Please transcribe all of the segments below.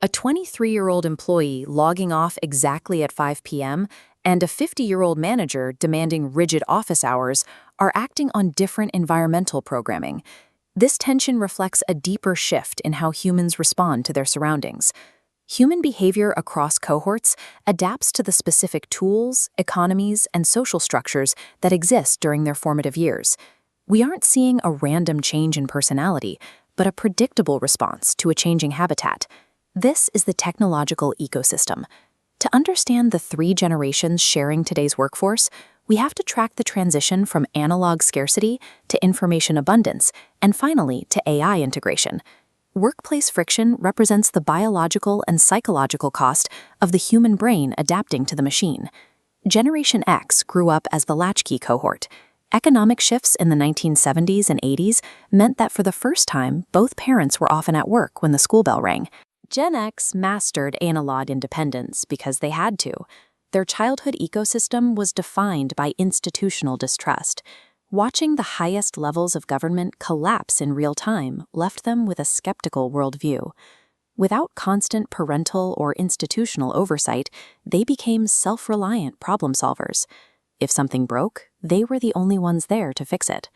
A 23-year-old employee logging off exactly at 5 p.m. and a 50-year-old manager demanding rigid office hours are acting on different environmental programming. This tension reflects a deeper shift in how humans respond to their surroundings. Human behavior across cohorts adapts to the specific tools, economies, and social structures that exist during their formative years. We aren't seeing a random change in personality, but a predictable response to a changing habitat. This is the technological ecosystem. To understand the three generations sharing today's workforce, we have to track the transition from analog scarcity to information abundance, and finally to AI integration. Workplace friction represents the biological and psychological cost of the human brain adapting to the machine. Generation X grew up as the Latchkey cohort. Economic shifts in the 1970s and 80s meant that for the first time, both parents were often at work when the school bell rang. Gen X mastered analog independence because they had to. Their childhood ecosystem was defined by institutional distrust. Watching the highest levels of government collapse in real time left them with a skeptical worldview. Without constant parental or institutional oversight, they became self-reliant problem solvers. If something broke, they were the only ones there to fix it.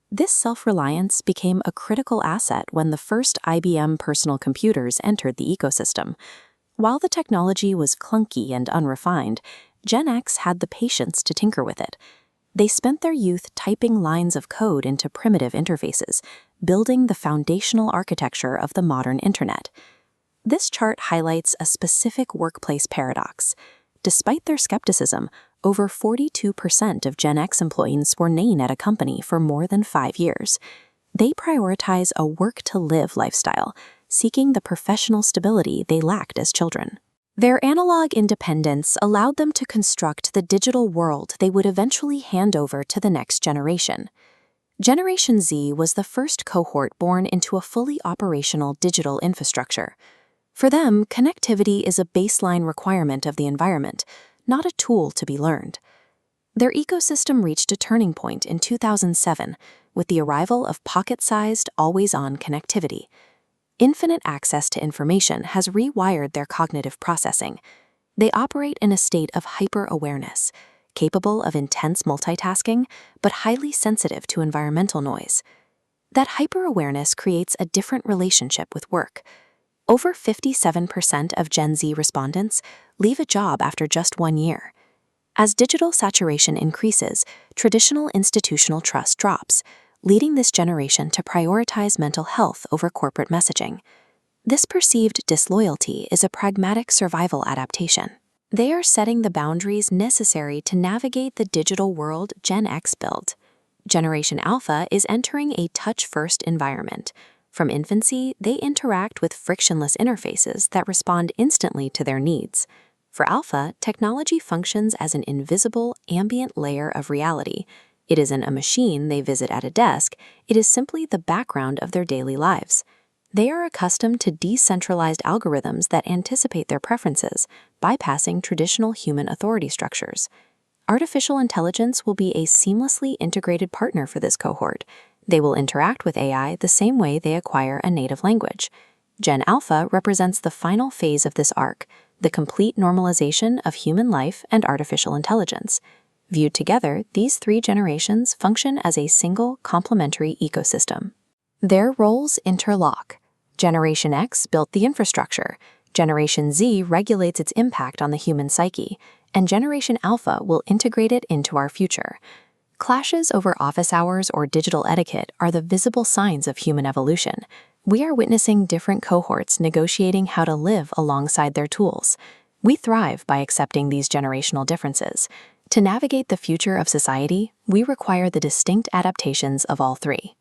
This self-reliance became a critical asset when the first IBM personal computers entered the ecosystem. While the technology was clunky and unrefined, Gen X had the patience to tinker with it. They spent their youth typing lines of code into primitive interfaces, building the foundational architecture of the modern internet. This chart highlights a specific workplace paradox. Despite their skepticism, over 42% of Gen X employees remain at a company for more than 5 years. They prioritize a work-to-live lifestyle, seeking the professional stability they lacked as children. Their analog independence allowed them to construct the digital world they would eventually hand over to the next generation. Generation Z was the first cohort born into a fully operational digital infrastructure. For them, connectivity is a baseline requirement of the environment, not a tool to be learned. Their ecosystem reached a turning point in 2007 with the arrival of pocket-sized, always-on connectivity. Infinite access to information has rewired their cognitive processing. They operate in a state of hyper-awareness, capable of intense multitasking, but highly sensitive to environmental noise. That hyper-awareness creates a different relationship with work. Over 57% of Gen Z respondents leave a job after just 1 year. As digital saturation increases, traditional institutional trust drops, leading this generation to prioritize mental health over corporate messaging. This perceived disloyalty is a pragmatic survival adaptation. They are setting the boundaries necessary to navigate the digital world Gen X built. Generation Alpha is entering a touch-first environment. From infancy, they interact with frictionless interfaces that respond instantly to their needs. For Alpha, technology functions as an invisible, ambient layer of reality. It isn't a machine they visit at a desk, it is simply the background of their daily lives. They are accustomed to decentralized algorithms that anticipate their preferences, bypassing traditional human authority structures. Artificial intelligence will be a seamlessly integrated partner for this cohort. They will interact with AI the same way they acquire a native language. Gen Alpha represents the final phase of this arc, the complete normalization of human life and artificial intelligence. Viewed together, these three generations function as a single complementary ecosystem. Their roles interlock. Generation X built the infrastructure, Generation Z regulates its impact on the human psyche, and Generation Alpha will integrate it into our future. Clashes over office hours or digital etiquette are the visible signs of human evolution. We are witnessing different cohorts negotiating how to live alongside their tools. We thrive by accepting these generational differences. To navigate the future of society, we require the distinct adaptations of all three.